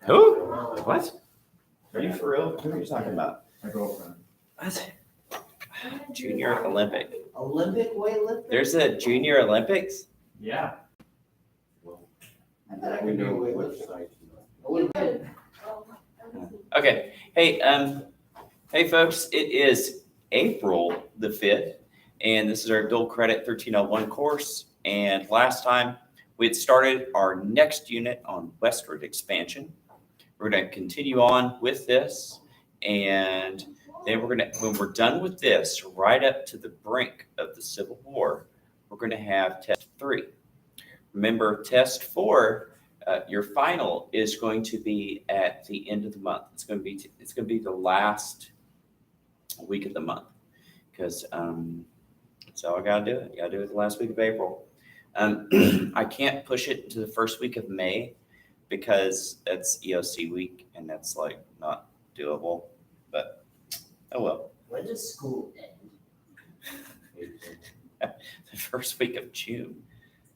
Who? What? Are you for real? Who are you talking about? My girlfriend. What? Junior Olympic. Olympic weightlifter? There's a Junior Olympics? Yeah. I thought I could do weightlifting. Olympic. Okay. Hey folks, it is April the 5th, and this is our dual credit 1301 course. And last time we had started our next unit on westward expansion. We're going to continue on with this, and then when we're done with this, right up to the brink of the Civil War, we're going to have test 3. Remember, test 4, your final is going to be at the end of the month. It's going to be the last week of the month, because that's all I got to do it. You got to do it the last week of April. I can't push it to the first week of May because that's EOC week, and that's like not doable. But oh well. When does school end? The first week of June.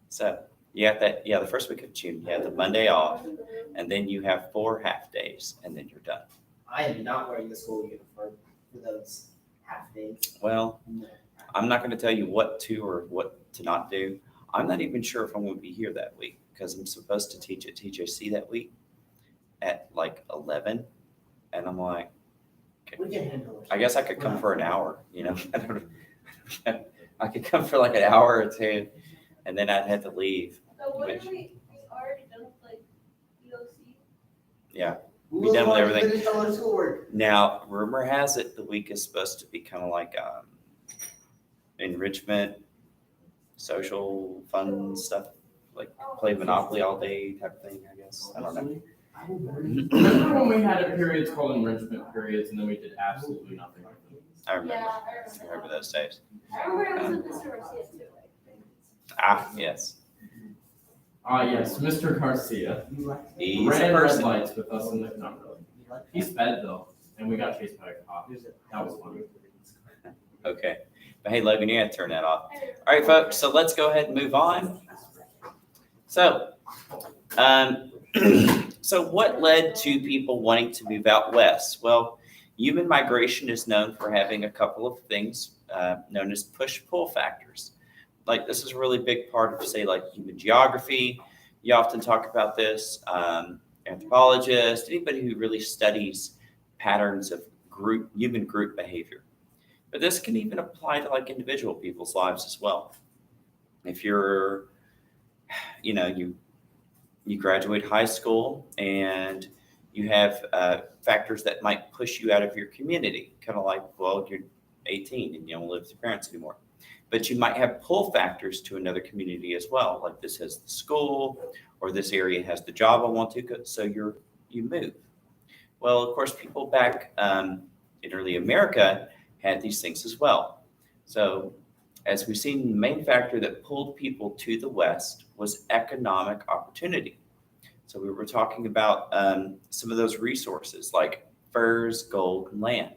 So you have that. Yeah, the first week of June. You have the Monday off, and then you have 4 half days, and then you're done. I am not wearing the school uniform for those half days. Well, I'm not going to tell you what to or what to not do. I'm not even sure if I'm going to be here that week because I'm supposed to teach at TJC that week at like 11. And I'm like, We can handle it. I guess I could come for an hour, I don't know. I could come for like an hour or two, and then I'd have to leave. So what are we already done with like EOC? Yeah. Who done with wants to everything. finish all the schoolwork? Now, rumor has it the week is supposed to be kind of like enrichment, social fun stuff, like play Monopoly all day type of thing, I guess. I don't know. Remember when we had a periods called enrichment periods and then we did absolutely nothing with them? I remember. Yeah, I remember those days. I remember it was with Mr. Garcia too. Ah, yes. Yes, Mr. Garcia. He's a Ran red person. lights with us in the, not really. He sped though, and we got chased by a cop. That was fun. Okay. But hey, Logan, you had to turn that off. All right, folks. So let's go ahead and move on. So, so what led to people wanting to move out west? Well, human migration is known for having a couple of things known as push-pull factors. Like this is a really big part of, say, like human geography. You often talk about this. Anthropologists, anybody who really studies patterns of human group behavior. But this can even apply to like individual people's lives as well. If you're, you graduate high school and you have factors that might push you out of your community, kind of like, well, you're 18 and you don't live with your parents anymore. But you might have pull factors to another community as well, like this has the school or this area has the job I want to go, so you move. Well, of course, people back in early America had these things as well. So as we've seen, the main factor that pulled people to the West was economic opportunity. So we were talking about some of those resources like furs, gold, and land.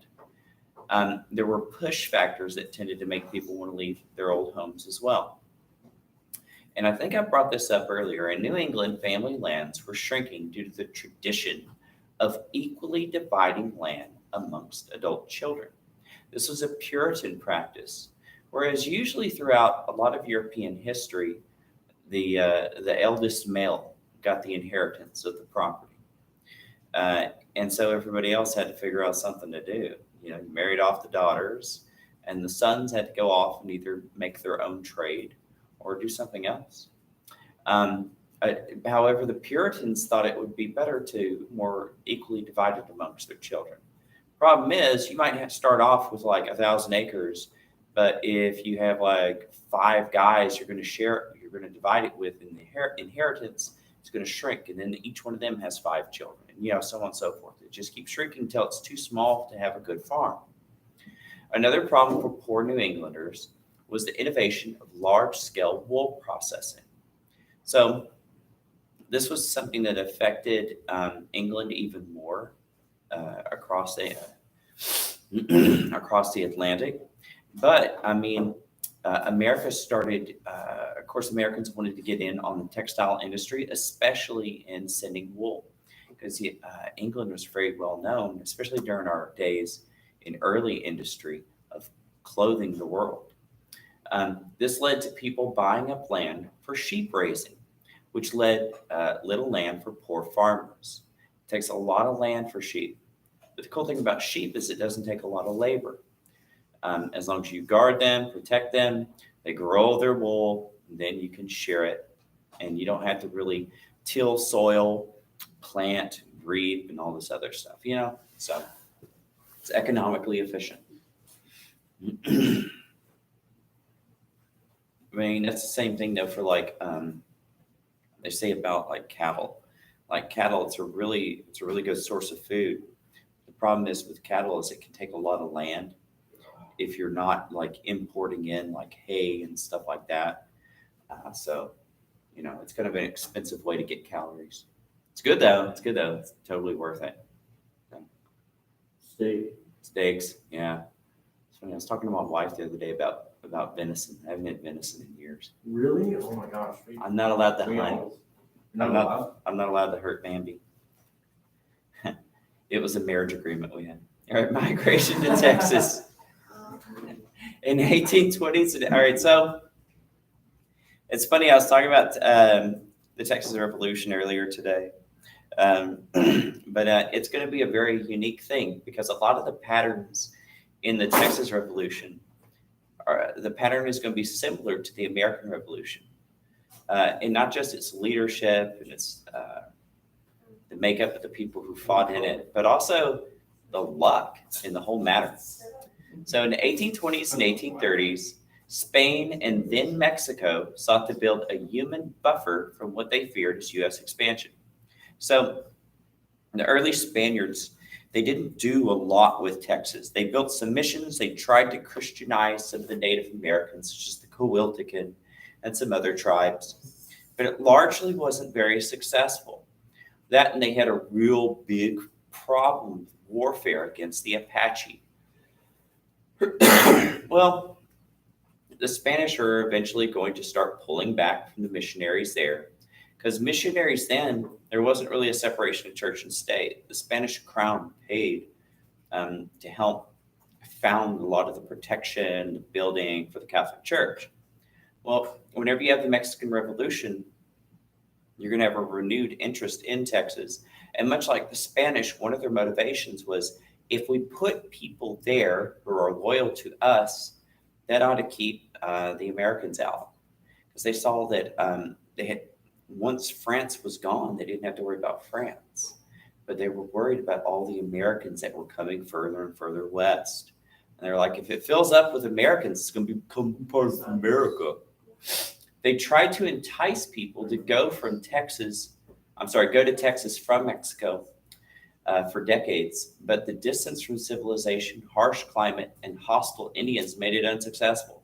There were push factors that tended to make people want to leave their old homes as well. And I think I brought this up earlier. In New England, family lands were shrinking due to the tradition of equally dividing land amongst adult children. This was a Puritan practice, whereas usually throughout a lot of European history, the eldest male got the inheritance of the property. And so everybody else had to figure out something to do. You married off the daughters, and the sons had to go off and either make their own trade or do something else. However, the Puritans thought it would be better to more equally divide it amongst their children. Problem is, you might have to start off with like 1,000 acres, but if you have like 5 guys you're going to share, you're going to divide it with in the inheritance, it's going to shrink, and then each one of them has 5 children, and so on and so forth. It just keeps shrinking until it's too small to have a good farm. Another problem for poor New Englanders was the innovation of large-scale wool processing. So this was something that affected England even more across the Atlantic. But I mean, America started. Of course, Americans wanted to get in on the textile industry, especially in sending wool, because England was very well known, especially during our days in early industry of clothing the world. This led to people buying up land for sheep raising, which led little land for poor farmers. It takes a lot of land for sheep. But the cool thing about sheep is it doesn't take a lot of labor. As long as you guard them, protect them, they grow their wool, and then you can shear it. And you don't have to really till soil, plant, reap, and all this other stuff, So it's economically efficient. I mean, that's the same thing though for they say about like cattle. Like cattle, it's a really good source of food. The problem is with cattle is it can take a lot of land if you're not like importing in like hay and stuff like that. So, it's kind of an expensive way to get calories. It's good though. It's totally worth it. Steaks, yeah. It's funny. I was talking to my wife the other day about venison. I haven't had venison in years. Really? Oh my gosh. I'm not allowed to hunt. Not allowed? I'm not allowed to hurt Bambi. It was a marriage agreement we had. All right, migration to Texas in 1820s. All right, so it's funny. I was talking about the Texas Revolution earlier today, but it's going to be a very unique thing because a lot of the patterns in the Texas Revolution the pattern is going to be similar to the American Revolution, and not just its leadership and its the makeup of the people who fought in it, but also the luck in the whole matter. So in the 1820s and 1830s, Spain and then Mexico sought to build a human buffer from what they feared as U.S. expansion. So the early Spaniards, they didn't do a lot with Texas. They built some missions. They tried to Christianize some of the Native Americans, such as the Coahuiltecan and some other tribes, but it largely wasn't very successful. That, and they had a real big problem with warfare against the Apache. Well, the Spanish are eventually going to start pulling back from the missionaries there, because missionaries then, there wasn't really a separation of church and state. The Spanish crown paid to help found a lot of the protection, the building for the Catholic Church. Well, whenever you have the Mexican Revolution, you're going to have a renewed interest in Texas. And much like the Spanish, one of their motivations was, if we put people there who are loyal to us, that ought to keep the Americans out. Because they saw that they had, once France was gone, they didn't have to worry about France. But they were worried about all the Americans that were coming further and further west. And they're like, if it fills up with Americans, it's going to become part of America. They tried to entice people to go to Texas from Mexico for decades, but the distance from civilization, harsh climate, and hostile Indians made it unsuccessful.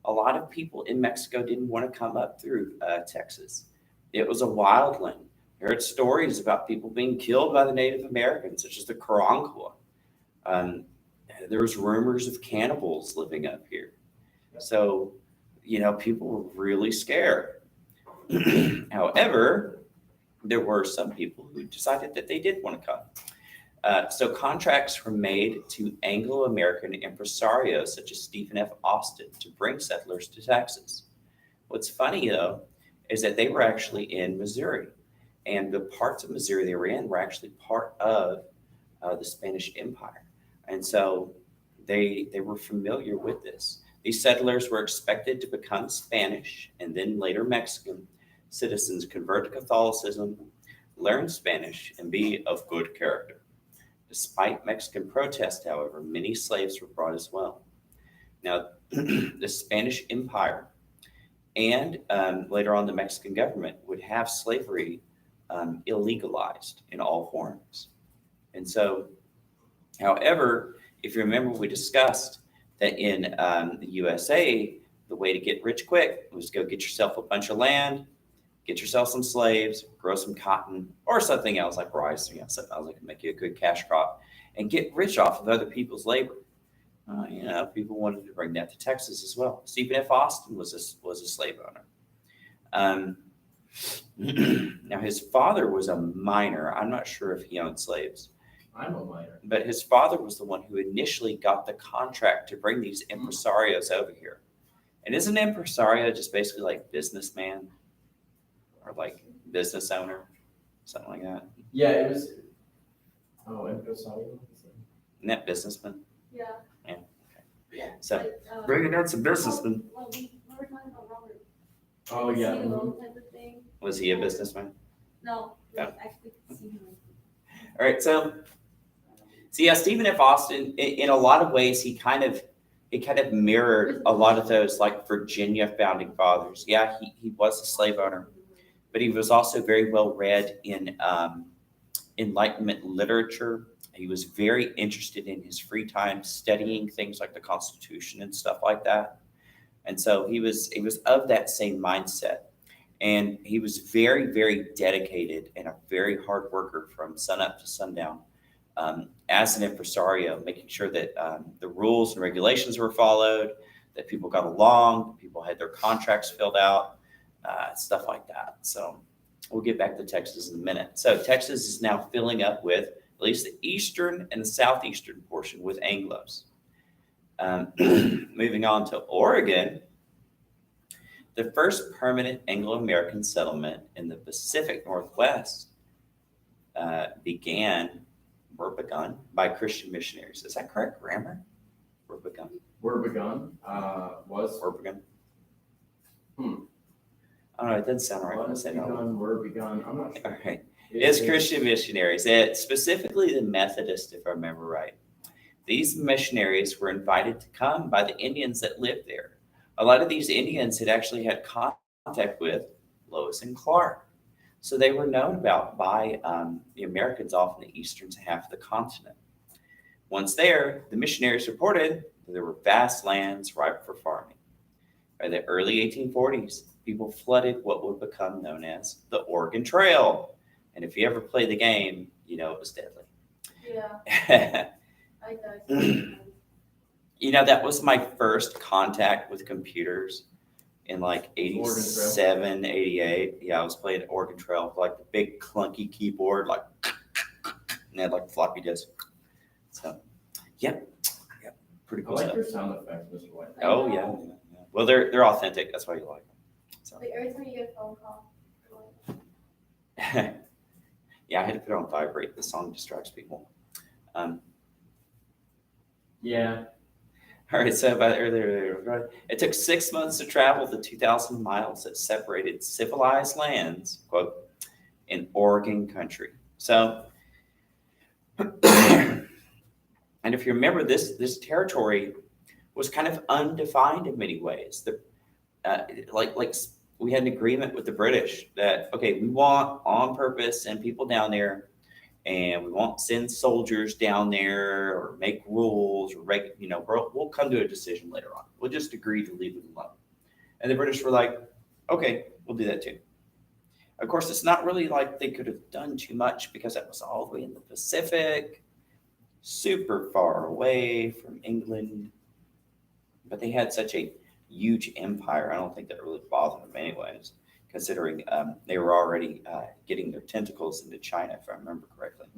A lot of people in Mexico didn't want to come up through Texas. It was a wild land. I heard stories about people being killed by the Native Americans, such as the Karankawa. There was rumors of cannibals living up here. So, people were really scared. However, there were some people who decided that they did want to come. So contracts were made to Anglo-American impresarios such as Stephen F. Austin to bring settlers to Texas. What's funny, though, is that they were actually in Missouri. And the parts of Missouri they were in were actually part of the Spanish Empire. And so they were familiar with this. These settlers were expected to become Spanish and then later Mexican citizens, convert to Catholicism, learn Spanish, and be of good character. Despite Mexican protest, however, many slaves were brought as well. Now, the Spanish Empire and later on the Mexican government would have slavery illegalized in all forms. And so, however, if you remember, we discussed that in the USA, the way to get rich quick was go get yourself a bunch of land, get yourself some slaves, grow some cotton or something else like rice, something else that can make you a good cash crop, and get rich off of other people's labor. People wanted to bring that to Texas as well. Stephen F. Austin was a slave owner. Now, his father was a miner. I'm not sure if he owned slaves, I'm a minor. but his father was the one who initially got the contract to bring these impresarios over here. And isn't impresario just basically like businessman or like business owner, something like that? Yeah, it was. Oh, empresario. Isn't that businessman? Yeah. So Like, bringing in some businessmen. Well, we were talking about Robert. Oh yeah. CEO type of thing. Was he a businessman? No, Yeah. like actually CEO. All right, so yeah, Stephen F. Austin, in a lot of ways, he kind of mirrored a lot of those like Virginia founding fathers. Yeah, he was a slave owner, but he was also very well read in Enlightenment literature. He was very interested in his free time studying things like the Constitution and stuff like that. And so he was of that same mindset. And he was very, very dedicated and a very hard worker from sunup to sundown as an impresario, making sure that the rules and regulations were followed, that people got along, people had their contracts filled out, stuff like that. So we'll get back to Texas in a minute. So Texas is now filling up with at least the eastern and the southeastern portion with Anglos. Moving on to Oregon, the first permanent Anglo-American settlement in the Pacific Northwest begun by Christian missionaries. Is that correct grammar? Were begun. Was. Were begun. Hmm. I don't know. It doesn't sound right when I Was say no. begun. Were begun. I'm not All sure. right. It's Christian missionaries, specifically the Methodists, if I remember right. These missionaries were invited to come by the Indians that lived there. A lot of these Indians had actually had contact with Lewis and Clark. So they were known about by the Americans off in the eastern half of the continent. Once there, the missionaries reported that there were vast lands ripe for farming. By the early 1840s, people flooded what would become known as the Oregon Trail. And if you ever play the game, you know it was deadly. Yeah, I died. You know, that was my first contact with computers in like Oregon Trail. 87, 88. Yeah, I was playing Oregon Trail, like the big clunky keyboard, like, and had like floppy disk. So, yep, pretty I cool like stuff. your sound effects, Mr. White. Oh, yeah. Well, they're authentic. That's why you like them. So. Like every time you get a phone call. Yeah, I had to put it on vibrate. The song distracts people. Yeah. All right, so about earlier, it took 6 months to travel the 2,000 miles that separated civilized lands, quote, in Oregon country. So, and if you remember, this territory was kind of undefined in many ways. Like we had an agreement with the British that, okay, we want on purpose send people down there, and we won't send soldiers down there or make rules or we'll come to a decision later on. We'll just agree to leave it alone. And the British were like, okay, we'll do that too. Of course, it's not really like they could have done too much because that was all the way in the Pacific, super far away from England. But they had such a huge empire. I don't think that really bothered them anyways, considering they were already getting their tentacles into China, if I remember correctly.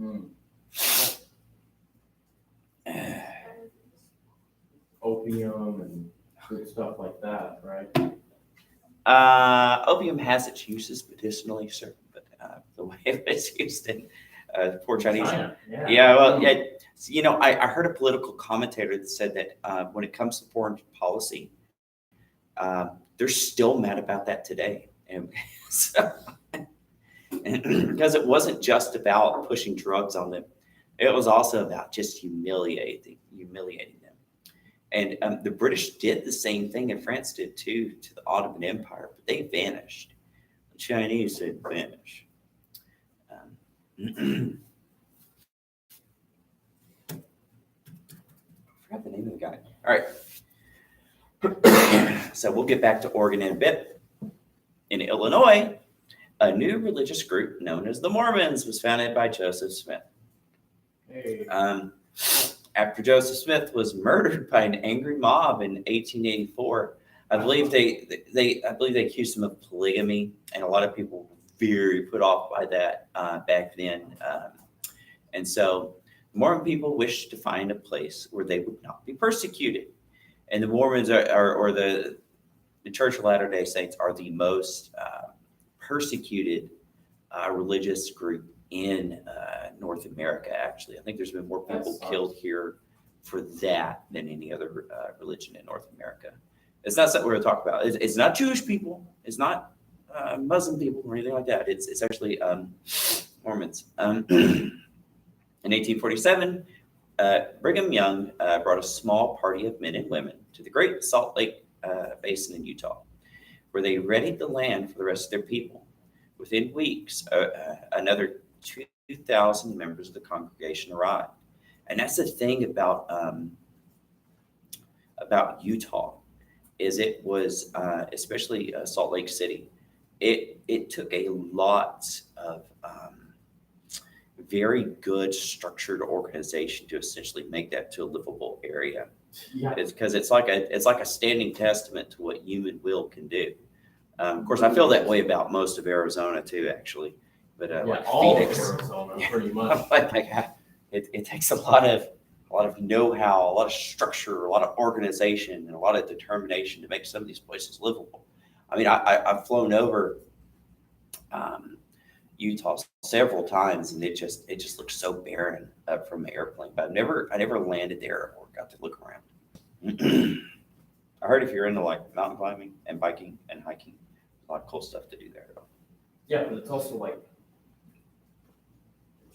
Opium and good stuff like that, right? Opium has its uses medicinally, sir, but the way it was used in poor Chinese. China, yeah. Yeah, well, yeah. You know, I heard a political commentator that said that when it comes to foreign policy, they're still mad about that today. And so, because it wasn't just about pushing drugs on them, it was also about just humiliating them. And the British did the same thing, and France did too, to the Ottoman Empire, but they vanished. The Chinese didn't vanish. I forgot the name of the guy. All right. So we'll get back to Oregon in a bit. In Illinois, a new religious group known as the Mormons was founded by Joseph Smith. Hey. After Joseph Smith was murdered by an angry mob in 1884, I believe I believe they accused him of polygamy, and a lot of people were very put off by that back then. And so Mormon people wished to find a place where they would not be persecuted. And the Mormons or the Church of Latter-day Saints are the most persecuted religious group in North America, actually. I think there's been more people killed here for that than any other religion in North America. It's not something we're going to talk about. It's not Jewish people. It's not Muslim people or anything like that. It's actually Mormons. In 1847, Brigham Young brought a small party of men and women to the Great Salt Lake Basin in Utah, where they readied the land for the rest of their people. Within weeks, another 2,000 members of the congregation arrived. And that's the thing about Utah, is it was, especially Salt Lake City, it took a lot of very good structured organization to essentially make that to a livable area. Yeah. It's because it's like a standing testament to what human will can do. Of course, I feel that way about most of Arizona too, actually. But like all Phoenix, of Arizona, pretty much. it takes a lot of know-how, a lot of structure, a lot of organization, and a lot of determination to make some of these places livable. I mean, I've flown over Utah several times, and it just looks so barren from the airplane. But I never landed there or got to look around. I heard if you're into like mountain climbing and biking and hiking, a lot of cool stuff to do there. Yeah, but it's also like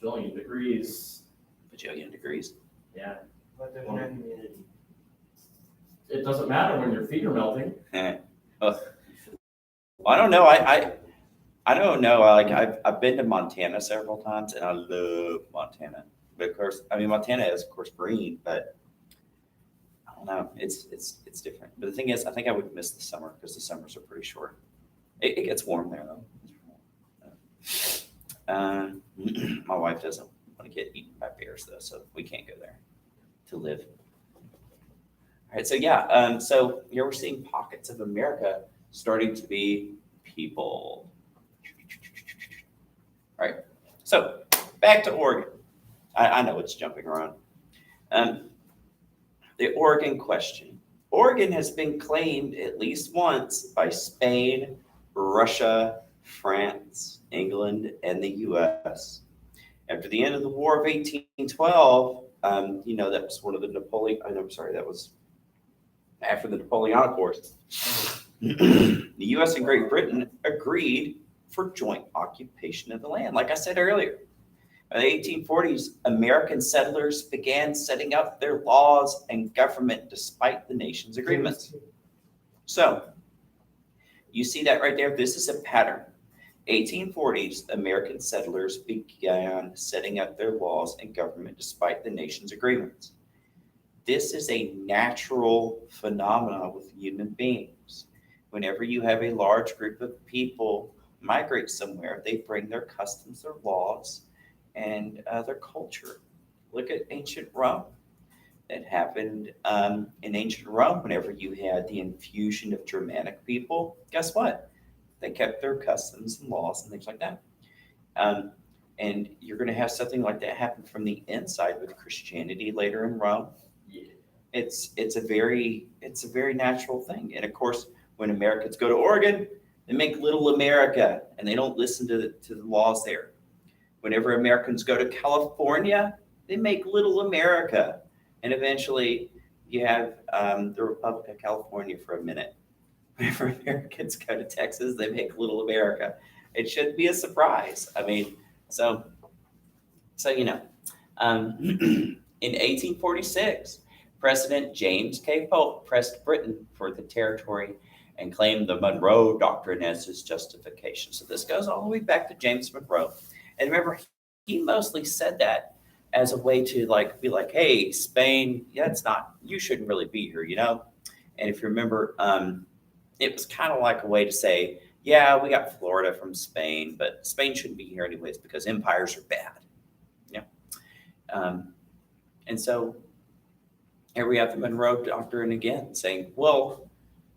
a bajillion degrees. Bajillion degrees. Yeah. But there's no humidity. It doesn't matter when your feet are melting. Well, I don't know. I don't know. I've been to Montana several times, and I love Montana. But of course, I mean, Montana is of course green, but I don't know. It's different. But the thing is, I think I would miss the summer because the summers are pretty short. It gets warm there though. My wife doesn't want to get eaten by bears though, so we can't go there to live. All right, so yeah, so here we're seeing pockets of America starting to be peopled. All right, so back to Oregon. I know it's jumping around. The Oregon question. Oregon has been claimed at least once by Spain, Russia, France, England, and the U.S. After the end of the War of 1812, that was one of the that was after the Napoleonic Wars. The U.S. and Great Britain agreed for joint occupation of the land. Like I said earlier, in the 1840s, American settlers began setting up their laws and government despite the nation's agreements. So, you see that right there? This is a pattern. 1840s, American settlers began setting up their laws and government despite the nation's agreements. This is a natural phenomenon with human beings. Whenever you have a large group of people migrate somewhere, they bring their customs, their laws, and their culture. Look at ancient Rome. That happened in ancient Rome whenever you had the infusion of Germanic people. Guess what? They kept their customs and laws and things like that. And you're going to have something like that happen from the inside with Christianity later in Rome. Yeah. It's a very natural thing. And of course, when Americans go to Oregon, they make little America, and they don't listen to the laws there. Whenever Americans go to California, they make little America. And eventually you have the Republic of California for a minute. Whenever Americans go to Texas, they make little America. It shouldn't be a surprise. I mean, so in 1846, President James K. Polk pressed Britain for the territory and claimed the Monroe Doctrine as his justification. So this goes all the way back to James Monroe. And remember, he mostly said that as a way to be like, hey, Spain, you shouldn't really be here, And if you remember, it was kind of like a way to say, yeah, we got Florida from Spain, but Spain shouldn't be here anyways because empires are bad. And so here we have the Monroe Doctrine again saying, well,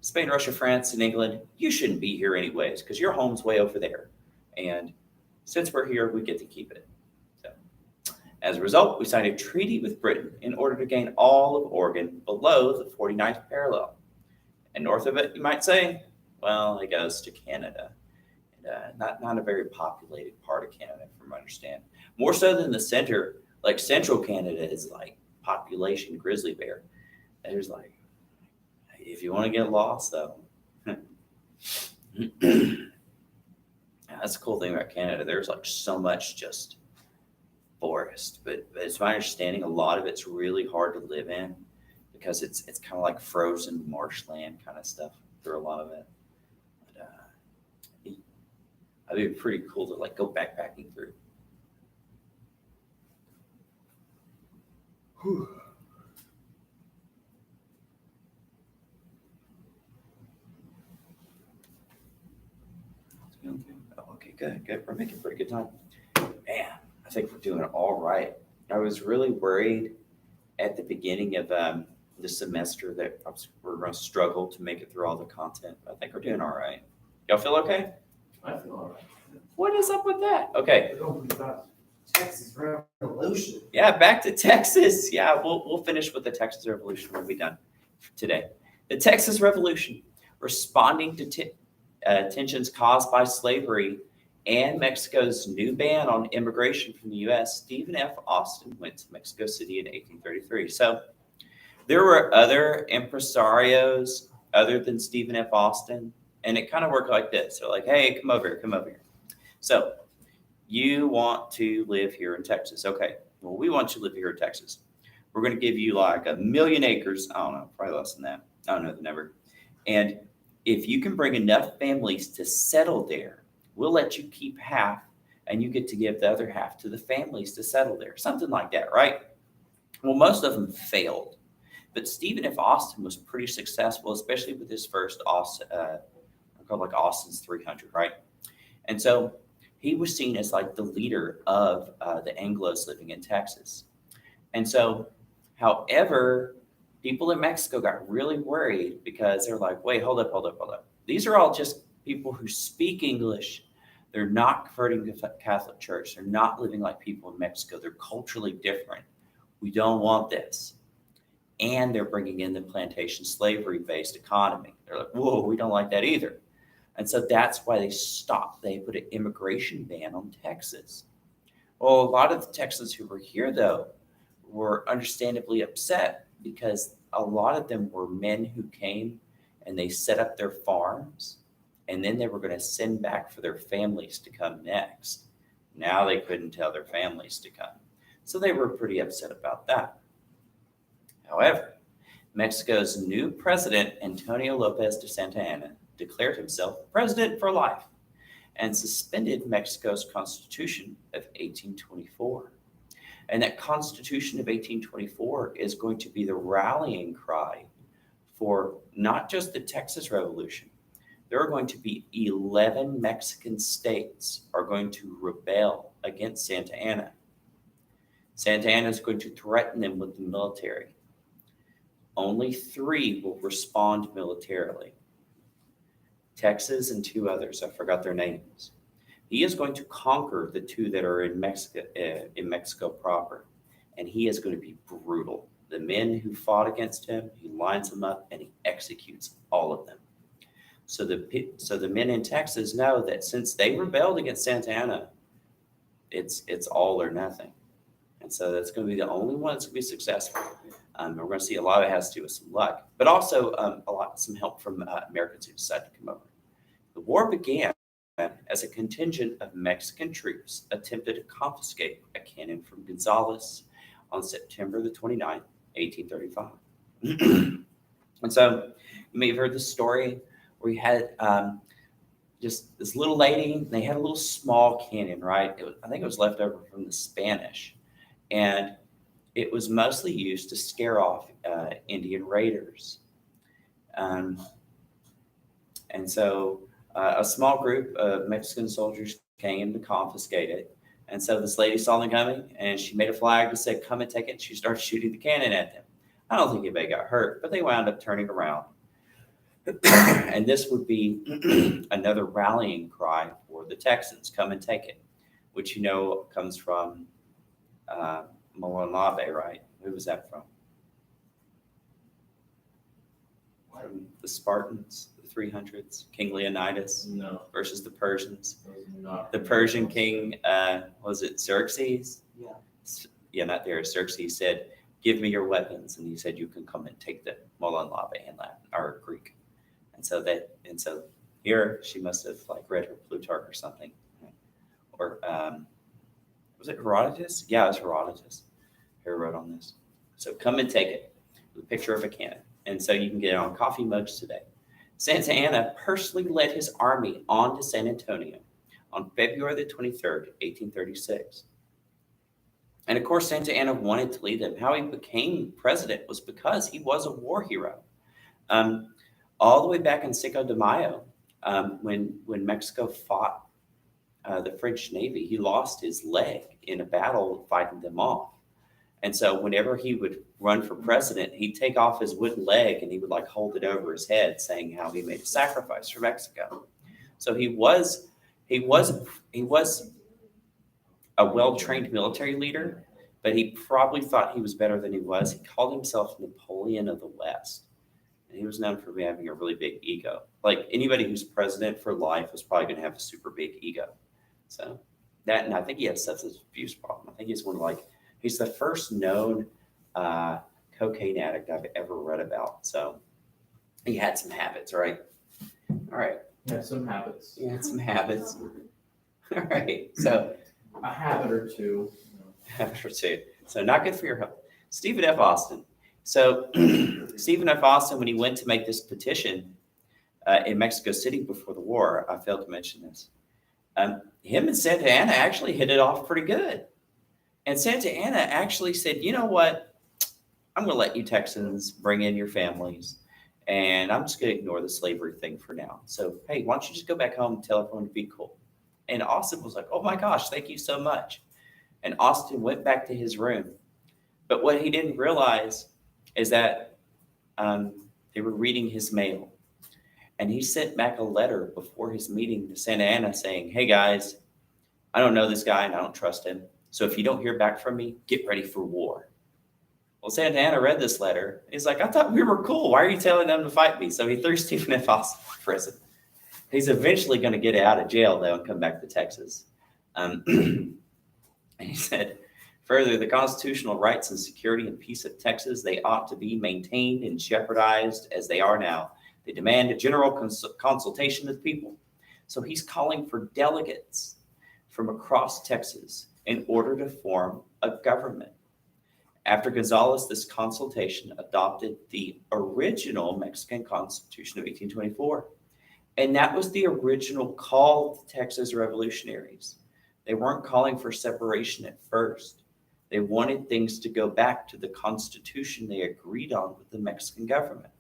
Spain, Russia, France, and England, you shouldn't be here anyways because your home's way over there. And since we're here, we get to keep it. So, as a result, we signed a treaty with Britain in order to gain all of Oregon below the 49th parallel. And north of it, you might say, well, it goes to Canada. And, not a very populated part of Canada, from what I understand. More so than the center, like central Canada is like population grizzly bear. There's like, if you want to get lost, though, that's the cool thing about Canada. There's like so much just forest, but it's my understanding a lot of it's really hard to live in because it's kind of like frozen marshland kind of stuff through a lot of it. But, it'd be pretty cool to like go backpacking through. Whew. Oh, okay, good. We're making pretty good time. Man, I think we're doing all right. I was really worried at the beginning of the semester that we're going to struggle to make it through all the content. I think we're doing all right. Y'all feel okay? I feel all right. What is up with that? Okay. We're going pretty fast. Texas Revolution. Yeah, back to Texas. Yeah, we'll finish with the Texas Revolution when we're done today. The Texas Revolution, responding to tensions caused by slavery and Mexico's new ban on immigration from the U.S., Stephen F. Austin went to Mexico City in 1833. So there were other impresarios other than Stephen F. Austin, and it kind of worked like this. They're like, hey, come over here. So you want to live here in Texas. Okay, well, we want you to live here in Texas. We're going to give you like 1 million acres. I don't know, probably less than that. I don't know the number. And if you can bring enough families to settle there, we'll let you keep half and you get to give the other half to the families to settle there. Something like that, right? Well, most of them failed. But Stephen F. Austin was pretty successful, especially with his first called like Austin's 300, right? And so he was seen as like the leader of the Anglos living in Texas. And so, however, people in Mexico got really worried because they're like, wait, hold up. These are all just people who speak English. They're not converting to the Catholic Church. They're not living like people in Mexico. They're culturally different. We don't want this. And they're bringing in the plantation slavery-based economy. They're like, whoa, we don't like that either. And so that's why they stopped. They put an immigration ban on Texas. Well, a lot of the Texans who were here, though, were understandably upset because a lot of them were men who came and they set up their farms, and then they were going to send back for their families to come next. Now they couldn't tell their families to come. So they were pretty upset about that. However, Mexico's new president, Antonio Lopez de Santa Anna, declared himself president for life and suspended Mexico's Constitution of 1824. And that Constitution of 1824 is going to be the rallying cry for not just the Texas Revolution. There are going to be 11 Mexican states are going to rebel against Santa Anna. Santa Anna is going to threaten them with the military. Only 3 will respond militarily. Texas and 2 others, I forgot their names. He is going to conquer the 2 that are in Mexico proper, and he is going to be brutal. The men who fought against him, he lines them up and he executes all of them. So the men in Texas know that since they rebelled against Santa Anna, it's all or nothing. And so that's going to be the only one that's going to be successful. We're going to see a lot of it has to do with some luck, but also some help from Americans who decided to come over. The war began as a contingent of Mexican troops attempted to confiscate a cannon from Gonzales on September the 29th, 1835. And so you may have heard this story where you had just this little lady, they had a little small cannon, right? I think it was left over from the Spanish. And it was mostly used to scare off Indian raiders. And so a small group of Mexican soldiers came to confiscate it. And so this lady saw them coming, and she made a flag that said, come and take it. And she started shooting the cannon at them. I don't think anybody got hurt, but they wound up turning around. And this would be another rallying cry for the Texans, come and take it, which comes from Molanlabe, right? Who was that from? From the Spartans, the 300s, King Leonidas No, versus the Persians. those are not. The Persian king, was it Xerxes? Yeah. Yeah, not there. Xerxes said, "Give me your weapons," and he said, "You can come and take the Molanlabe in Latin or Greek." And so here she must have like read her Plutarch or something, or was it Herodotus? Yeah, it was Herodotus who wrote on this. So come and take it with a picture of a cannon, and so you can get it on coffee mugs today. Santa Anna personally led his army on to San Antonio on February the 23rd, 1836. And of course, Santa Anna wanted to lead them. How he became president was because he was a war hero. All the way back in Cinco de Mayo, when Mexico fought the French Navy, he lost his leg in a battle fighting them off. And so whenever he would run for president, he'd take off his wooden leg and he would like hold it over his head, saying how he made a sacrifice for Mexico. So he was a well-trained military leader, but he probably thought he was better than he was. He called himself Napoleon of the West. And he was known for having a really big ego. Like anybody who's president for life is probably going to have a super big ego. So that, and I think he has substance abuse problem. I think he's the first known cocaine addict I've ever read about. So he had some habits, right? All right. Yeah, some habits. He had some habits. All right. So A habit or two. habit or two. So not good for your health. Stephen F. Austin. So Stephen F. Austin, when he went to make this petition in Mexico City before the war, I failed to mention this. Him and Santa Anna actually hit it off pretty good. And Santa Anna actually said, "You know what? I'm going to let you Texans bring in your families, and I'm just going to ignore the slavery thing for now. So, hey, why don't you just go back home and tell everyone to be cool?" And Austin was like, "Oh my gosh, thank you so much." And Austin went back to his room. But what he didn't realize is that they were reading his mail. And he sent back a letter before his meeting to Santa Anna saying, "Hey guys, I don't know this guy and I don't trust him. So if you don't hear back from me, get ready for war." Well, Santa Anna read this letter. He's like, "I thought we were cool. Why are you telling them to fight me?" So he threw Stephen F. Austin in prison. He's eventually going to get out of jail, though, and come back to Texas. And he said, further, the constitutional rights and security and peace of Texas, they ought to be maintained and jeopardized as they are now. They demand a general consultation of the people. So he's calling for delegates from across Texas in order to form a government. After Gonzales, this consultation adopted the original Mexican Constitution of 1824. And that was the original call of the Texas revolutionaries. They weren't calling for separation at first. They wanted things to go back to the Constitution they agreed on with the Mexican government.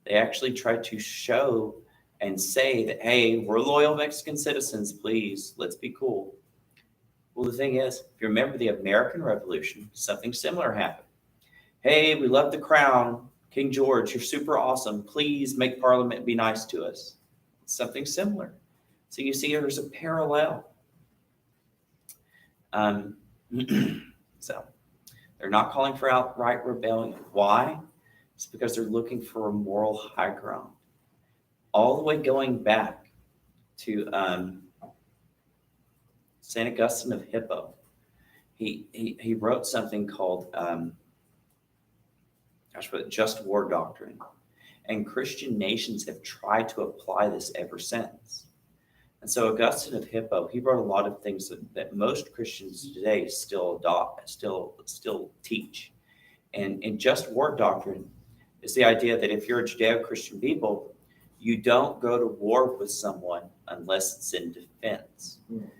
They actually tried to show and say that, hey, we're loyal Mexican citizens, please, let's be cool. Well, the thing is, if you remember the American Revolution, something similar happened. Hey, we love the crown. King George, you're super awesome. Please make Parliament be nice to us. It's something similar. So you see there's a parallel. So they're not calling for outright rebellion. Why? It's because they're looking for a moral high ground. All the way going back to St. Augustine of Hippo. He wrote something called just war doctrine. And Christian nations have tried to apply this ever since. And so Augustine of Hippo, he wrote a lot of things that most Christians today still adopt, still teach. And just war doctrine is the idea that if you're a Judeo-Christian people, you don't go to war with someone unless it's in defense.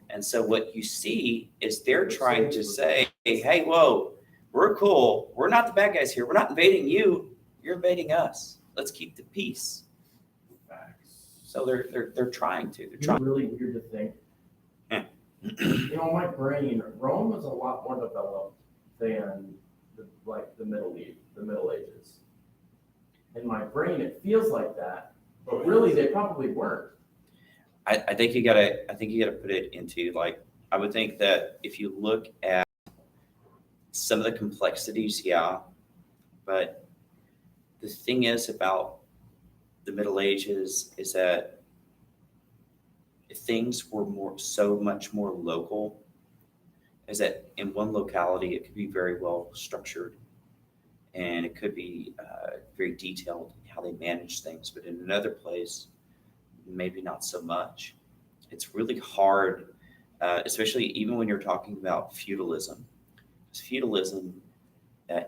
And so what you see is they're trying to say, hey, whoa, we're cool. We're not the bad guys here. We're not invading you. You're invading us. Let's keep the peace. So they're trying to. They're trying. It's really weird to think. My brain, Rome was a lot more developed than the Middle Ages. In my brain, it feels like that, But really, they probably weren't. I think you gotta put it into like, I would think that if you look at some of the complexities, yeah, but the thing is about the Middle Ages is that things were so much more local, is that in one locality it could be very well structured and it could be very detailed how they manage things, but in another place maybe not so much. It's really hard, especially even when you're talking about feudalism. 'Cause feudalism,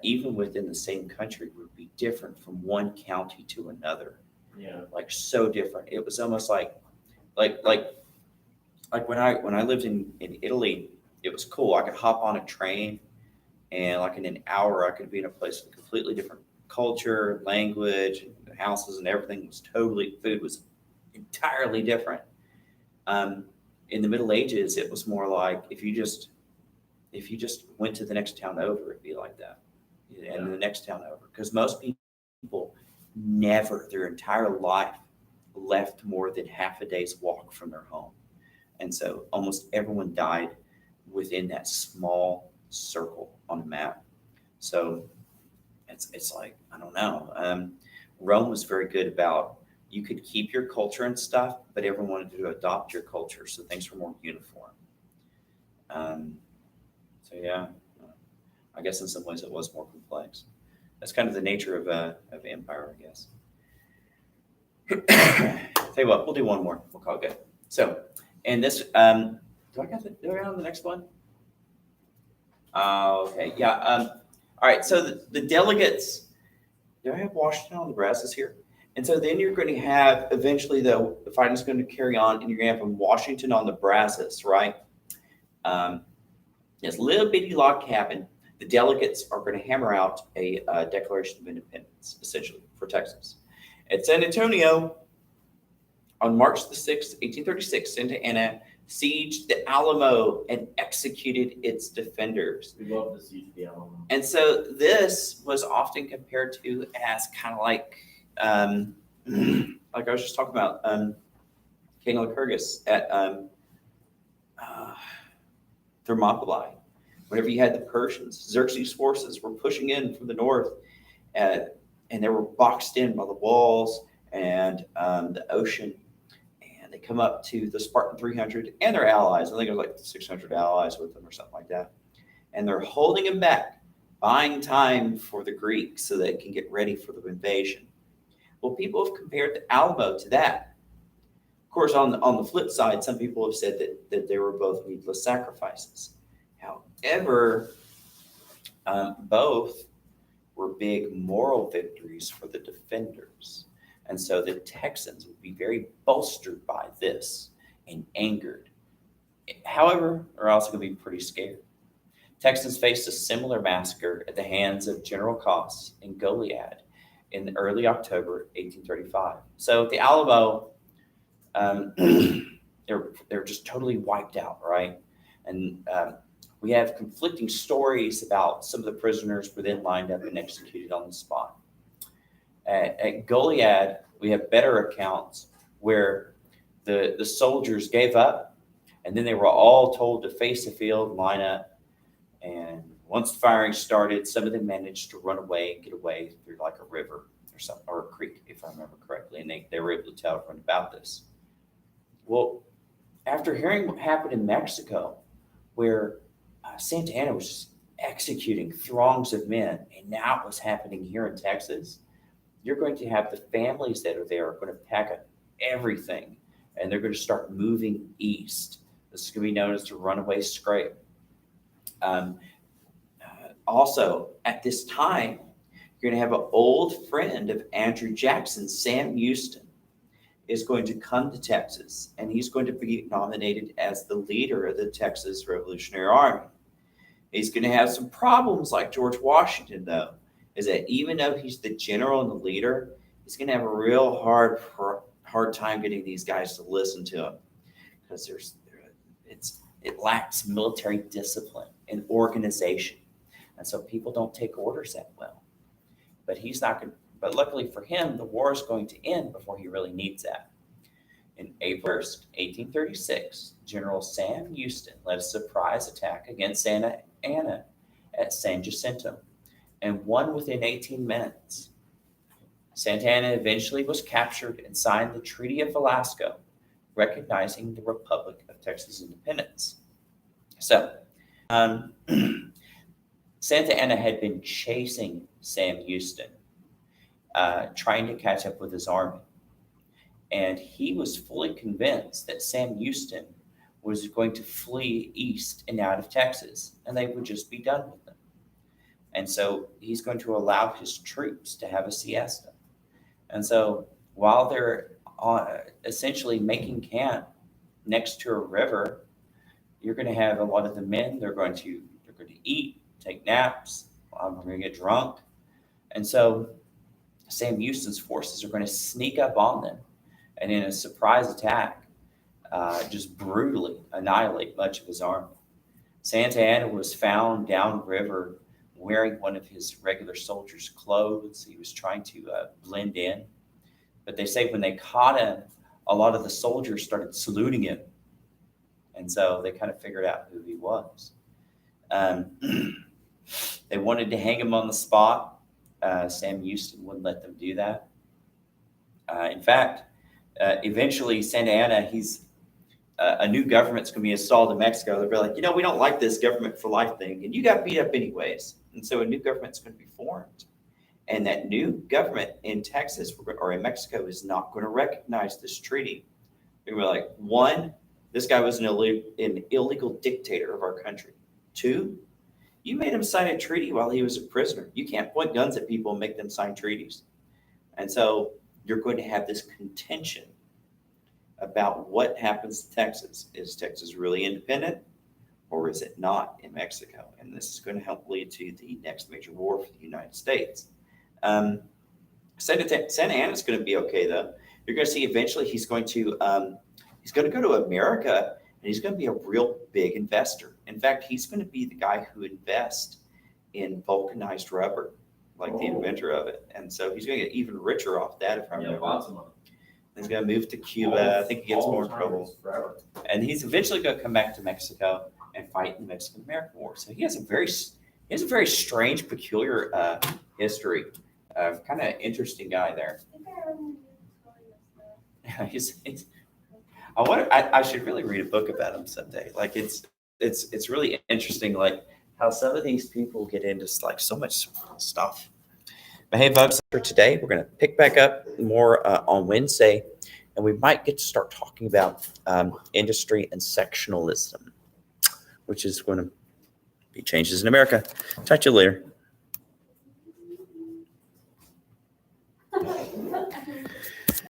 even within the same country, would be different from one county to another. Yeah. Like so different. It was almost like when I lived in Italy, it was cool. I could hop on a train and like in an hour I could be in a place with a completely different culture, language, and houses and everything was food was entirely different. In the Middle Ages, it was more like if you just went to the next town over, it'd be like that, and the next town over, because most people never their entire life left more than half a day's walk from their home, and so almost everyone died within that small circle on the map. So it's like I don't know. Rome was very good about you could keep your culture and stuff, but everyone wanted to adopt your culture, so things were more uniform. So yeah, I guess in some ways it was more complex. That's kind of the nature of empire, I guess. Tell you what, we'll do one more. We'll call it good. So, and this, do I got on the next one? Okay, yeah. All right, so the delegates, do I have Washington on the Brazos here? And so then you're going to have, eventually though, the fighting's going to carry on and you're going to have Washington on the Brazos, right? This little bitty log cabin, the delegates are going to hammer out a Declaration of Independence, essentially, for Texas. At San Antonio, on March the 6th, 1836, Santa Anna sieged the Alamo and executed its defenders. We love the siege of the Alamo. And so this was often compared to as kind of like I was just talking about, King Lycurgus at Thermopylae. Whenever you had the Persians, Xerxes' forces were pushing in from the north, and they were boxed in by the walls and the ocean. And they come up to the Spartan 300 and their allies. I think it was like 600 allies with them or something like that. And they're holding them back, buying time for the Greeks so they can get ready for the invasion. Well, people have compared the Alamo to that. Of course, on the flip side, some people have said that they were both needless sacrifices. However, both were big moral victories for the defenders. And so the Texans would be very bolstered by this and angered. However, are also going to be pretty scared. Texans faced a similar massacre at the hands of General Coss and Goliad in early October 1835. So the Alamo, they're just totally wiped out, right? And we have conflicting stories about some of the prisoners were then lined up and executed on the spot. At Goliad, we have better accounts where the soldiers gave up, and then they were all told to face the field, line up, and once the firing started, some of them managed to run away and get away through like a river or something, or a creek, if I remember correctly, and they were able to tell everyone about this. Well, after hearing what happened in Mexico, where Santa Anna was just executing throngs of men, and now it was happening here in Texas, you're going to have the families that are there are going to pack up everything, and they're going to start moving east. This is going to be known as the runaway scrape. Also, at this time, you're going to have an old friend of Andrew Jackson, Sam Houston, is going to come to Texas, and he's going to be nominated as the leader of the Texas Revolutionary Army. He's going to have some problems like George Washington, though, is that even though he's the general and the leader, he's going to have a real hard time getting these guys to listen to him, because it lacks military discipline and organization, and so people don't take orders that well. But he's not going. But luckily for him, the war is going to end before he really needs that. In April 1st, 1836, General Sam Houston led a surprise attack against Santa Anna at San Jacinto and won within 18 minutes. Santa Anna eventually was captured and signed the Treaty of Velasco, recognizing the Republic of Texas independence. So, Santa Anna had been chasing Sam Houston, trying to catch up with his army. And he was fully convinced that Sam Houston was going to flee east and out of Texas, and they would just be done with them. And so he's going to allow his troops to have a siesta. And so while they're essentially making camp next to a river, you're going to have a lot of the men, they're going to eat, take naps, they're going to get drunk. And so Sam Houston's forces are going to sneak up on them and in a surprise attack, just brutally annihilate much of his army. Santa Anna was found downriver wearing one of his regular soldiers' clothes. He was trying to blend in. But they say when they caught him, a lot of the soldiers started saluting him. And so they kind of figured out who he was. They wanted to hang him on the spot. Sam Houston wouldn't let them do that. In fact, eventually Santa Anna, a new government's going to be installed in Mexico. They'll be like, we don't like this government for life thing, and you got beat up anyways. And so a new government's going to be formed. And that new government in Texas or in Mexico is not going to recognize this treaty. They were like, one, this guy was an illegal dictator of our country. Two, you made him sign a treaty while he was a prisoner. You can't point guns at people and make them sign treaties. And so you're going to have this contention about what happens to Texas. Is Texas really independent, or is it not in Mexico? And this is going to help lead to the next major war for the United States. Santa Anna is going to be okay, though. You're going to see eventually he's going to go to America, and he's going to be a real big investor. In fact, he's going to be the guy who invests in vulcanized rubber, like the inventor of it. And so he's going to get even richer off that, if I remember. lots of money. He's going to move to Cuba. I think he gets more in trouble. Forever. And he's eventually going to come back to Mexico and fight in the Mexican-American War. So he has a very strange, peculiar history. Kind of interesting guy there. I think I remember you telling us that. I should really read a book about him someday. Like it's really interesting, like how some of these people get into like so much stuff. But hey, folks, for today, we're going to pick back up more on Wednesday, and we might get to start talking about industry and sectionalism, which is going to be changes in America. Talk to you later.